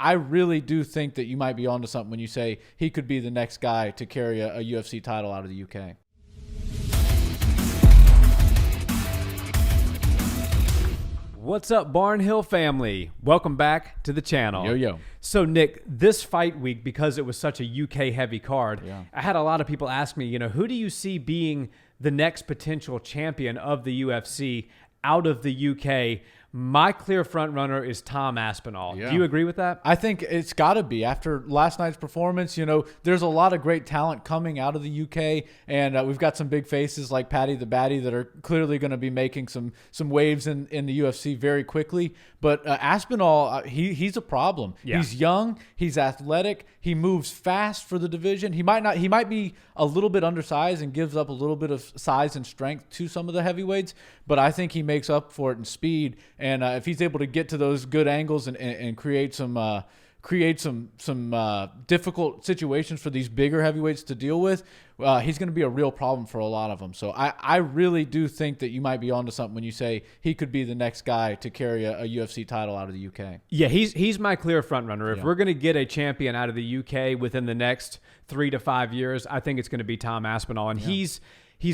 I really do think that you might be onto something when you say he could be the next guy to carry a UFC title out of the UK. What's up, Barnhill family? Welcome back to the channel. Yo. So, Nick, this fight week, because it was such a UK heavy card, I had a lot of people ask me, who do you see being the next potential champion of the UFC out of the UK? My clear front runner is Tom Aspinall. Do you agree with that? I think it's got to be. After last night's performance, there's a lot of great talent coming out of the UK, and we've got some big faces like Paddy the Baddy that are clearly going to be making some waves in the UFC very quickly. But Aspinall, he's a problem. Yeah. He's young. He's athletic. He moves fast for the division. He might be a little bit undersized and gives up a little bit of size and strength to some of the heavyweights, but I think he makes up for it in speed. And if he's able to get to those good angles and create some difficult situations for these bigger heavyweights to deal with, he's going to be a real problem for a lot of them. So I really do think that you might be onto something when you say he could be the next guy to carry a UFC title out of the UK. Yeah, he's my clear front runner. If we're going to get a champion out of the UK within the next 3 to 5 years, I think it's going to be Tom Aspinall. And he's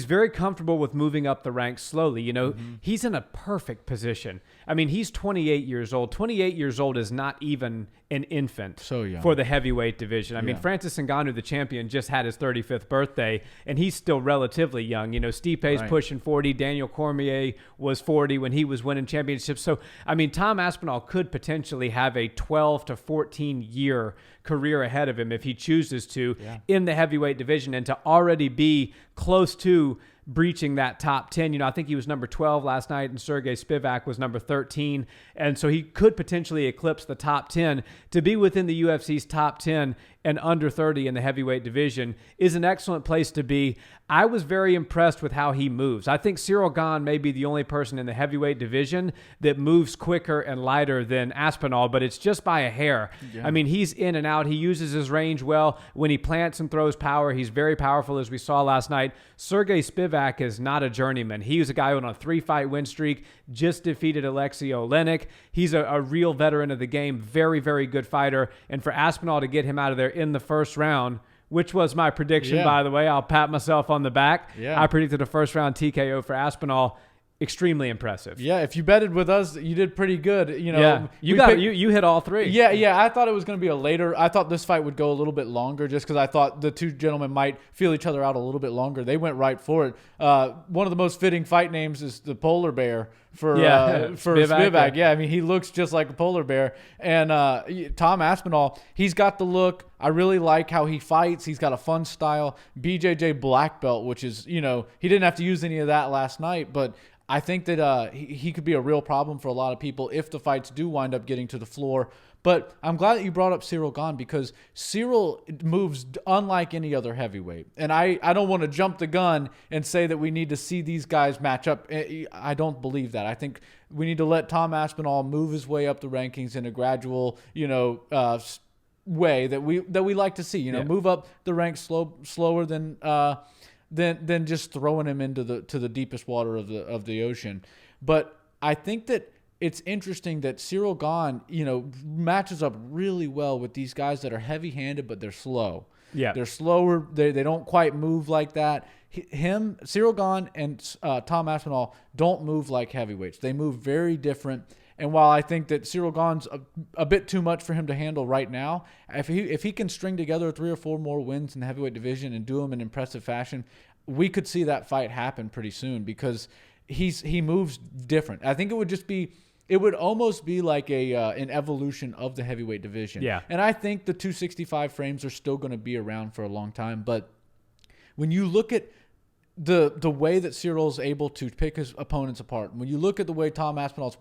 very comfortable with moving up the ranks slowly. He's in a perfect position. I mean, he's 28 years old. 28 years old is not even an infant for the heavyweight division. I mean, Francis Ngannou, the champion, just had his 35th birthday, and he's still relatively young. Stipe's pushing 40. Daniel Cormier was 40 when he was winning championships. So, I mean, Tom Aspinall could potentially have a 12 to 14-year career ahead of him if he chooses to in the heavyweight division, and to already be close to breaching that top 10. I think he was number 12 last night, and Sergey Spivak was number 13. And so he could potentially eclipse the top 10. To be within the UFC's top 10 and under 30 in the heavyweight division is an excellent place to be. I was very impressed with how he moves. I think Cyril Gane may be the only person in the heavyweight division that moves quicker and lighter than Aspinall, but it's just by a hair. I mean, he's in and out. He uses his range well. When he plants and throws power, he's very powerful, as we saw last night. Sergey Spivak is not a journeyman. He was a guy on a 3-fight win streak, just defeated Alexei Olenek. He's a real veteran of the game, very, very good fighter. And for Aspinall to get him out of there in the first round, which was my prediction, by the way, I'll pat myself on the back. I predicted a first-round TKO for Aspinall. Extremely impressive. Yeah, if you betted with us, you did pretty good. You hit all three. Yeah. I thought it was going to be a later. I thought this fight would go a little bit longer, just because I thought the two gentlemen might feel each other out a little bit longer. They went right for it. One of the most fitting fight names is the polar bear for Spivak. Yeah, I mean, he looks just like a polar bear. And Tom Aspinall, he's got the look. I really like how he fights. He's got a fun style. BJJ black belt, which is, he didn't have to use any of that last night, but I think that he could be a real problem for a lot of people if the fights do wind up getting to the floor. But I'm glad that you brought up Cyril Gane, because Cyril moves unlike any other heavyweight. And I don't want to jump the gun and say that we need to see these guys match up. I don't believe that. I think we need to let Tom Aspinall move his way up the rankings in a gradual, way that we like to see. Move up the ranks slower than just throwing him into the deepest water of the ocean. But I think that it's interesting that Cyril Gane, matches up really well with these guys that are heavy-handed, but they're slow. Yeah, they're slower. They don't quite move like that. Cyril Gane and Tom Aspinall don't move like heavyweights. They move very different. And while I think that Cyril Gane's a bit too much for him to handle right now, if he can string together 3 or 4 more wins in the heavyweight division and do them in impressive fashion, we could see that fight happen pretty soon, because he moves different. I think it would almost be like an evolution of the heavyweight division. Yeah. And I think the 265 frames are still going to be around for a long time. But when you look at the way that Cyril's able to pick his opponents apart, when you look at the way Tom Aspinall's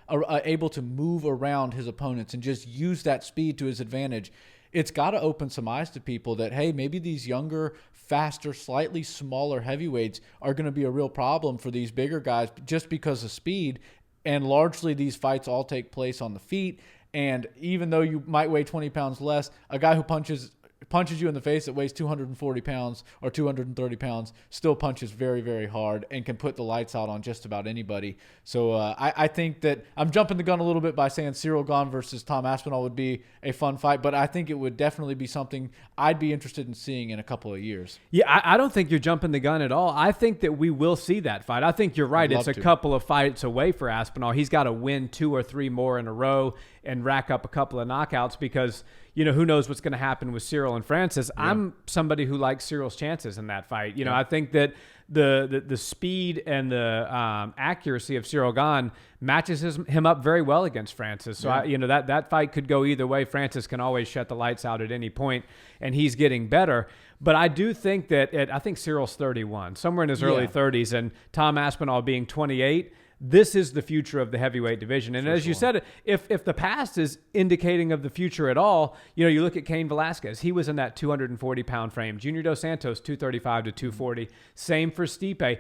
able to move around his opponents and just use that speed to his advantage, it's got to open some eyes to people that, hey, maybe these younger, faster, slightly smaller heavyweights are going to be a real problem for these bigger guys just because of speed. And largely these fights all take place on the feet. And even though you might weigh 20 pounds less, a guy who punches punches you in the face that weighs 240 pounds or 230 pounds, still punches very, very hard and can put the lights out on just about anybody. So I think that I'm jumping the gun a little bit by saying Cyril Gane versus Tom Aspinall would be a fun fight, but I think it would definitely be something I'd be interested in seeing in a couple of years. Yeah, I don't think you're jumping the gun at all. I think that we will see that fight. I think you're right. It's a couple of fights away for Aspinall. He's got to win 2 or 3 more in a row and rack up a couple of knockouts because, who knows what's going to happen with Cyril and Francis. Yeah. I'm somebody who likes Cyril's chances in that fight. I think that the speed and the accuracy of Cyril Gane matches him up very well against Francis. So, that fight could go either way. Francis can always shut the lights out at any point, and he's getting better. But I do think that I think Cyril's 31, somewhere in his early 30s, and Tom Aspinall being 28. This is the future of the heavyweight division. And as you said, if the past is indicating of the future at all, you look at Cain Velasquez. He was in that 240-pound frame. Junior Dos Santos, 235 to 240. Same for Stipe.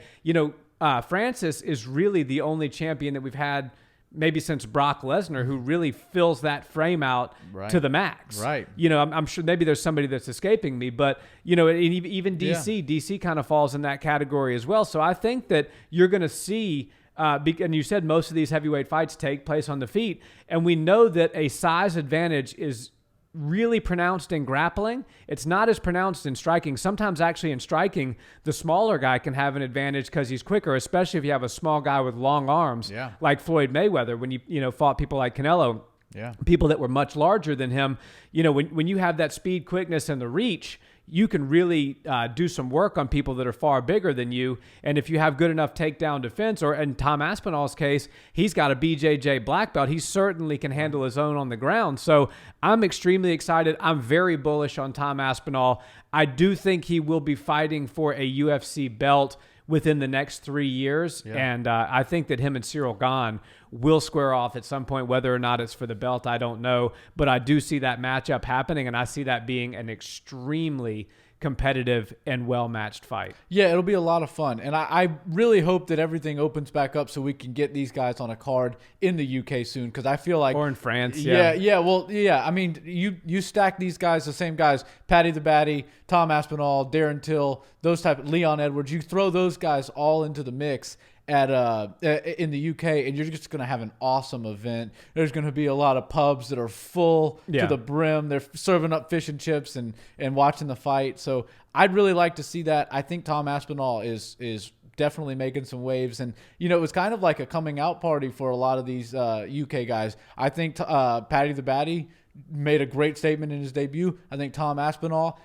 Francis is really the only champion that we've had maybe since Brock Lesnar who really fills that frame out to the max. Right. I'm sure maybe there's somebody that's escaping me, but, even DC kind of falls in that category as well. So I think that you're going to see and you said most of these heavyweight fights take place on the feet, and we know that a size advantage is really pronounced in grappling. It's not as pronounced in striking. Sometimes actually in striking, the smaller guy can have an advantage because he's quicker, especially if you have a small guy with long arms like Floyd Mayweather when you fought people like Canelo. Yeah. People that were much larger than him. When you have that speed, quickness, and the reach, you can really do some work on people that are far bigger than you. And if you have good enough takedown defense, or in Tom Aspinall's case, he's got a BJJ black belt. He certainly can handle his own on the ground. So I'm extremely excited. I'm very bullish on Tom Aspinall. I do think he will be fighting for a UFC belt within the next 3 years. Yeah. And I think that him and Cyril Gane will square off at some point. Whether or not it's for the belt, I don't know. But I do see that matchup happening, and I see that being an extremely competitive and well-matched fight. Yeah, it'll be a lot of fun. And I really hope that everything opens back up so we can get these guys on a card in the UK soon, because I feel like... Or in France, yeah. I mean, you stack these guys, the same guys, Paddy the Baddy, Tom Aspinall, Darren Till, those type, Leon Edwards, you throw those guys all into the mix in the UK, and you're just going to have an awesome event. There's going to be a lot of pubs that are full to the brim. They're serving up fish and chips and watching the fight. So I'd really like to see that. I think Tom Aspinall is definitely making some waves, and it was kind of like a coming out party for a lot of these UK guys. I think Paddy the Baddy made a great statement in his debut. I think Tom Aspinall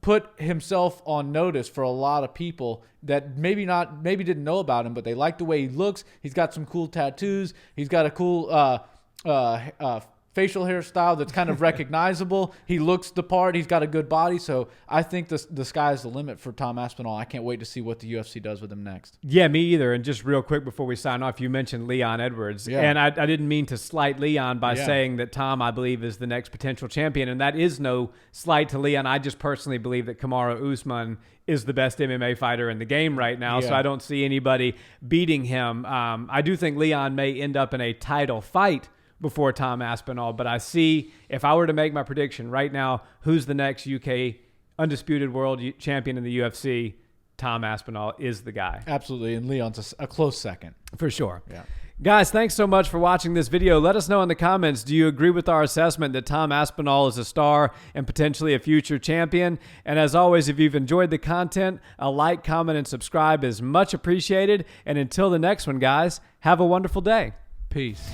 put himself on notice for a lot of people that maybe didn't know about him, but they like the way he looks. He's got some cool tattoos. He's got a cool facial hairstyle that's kind of recognizable. He looks the part. He's got a good body. So I think the sky's the limit for Tom Aspinall. I can't wait to see what the UFC does with him next. Yeah, me either. And just real quick before we sign off, you mentioned Leon Edwards. Yeah. And I didn't mean to slight Leon by saying that Tom, I believe, is the next potential champion. And that is no slight to Leon. I just personally believe that Kamaru Usman is the best MMA fighter in the game right now. Yeah. So I don't see anybody beating him. I do think Leon may end up in a title fight before Tom Aspinall, but I see, if I were to make my prediction right now, who's the next UK undisputed world champion in the UFC, Tom Aspinall is the guy. Absolutely, and Leon's a close second. For sure. Yeah. Guys, thanks so much for watching this video. Let us know in the comments, do you agree with our assessment that Tom Aspinall is a star and potentially a future champion? And as always, if you've enjoyed the content, a like, comment, and subscribe is much appreciated. And until the next one, guys, have a wonderful day. Peace.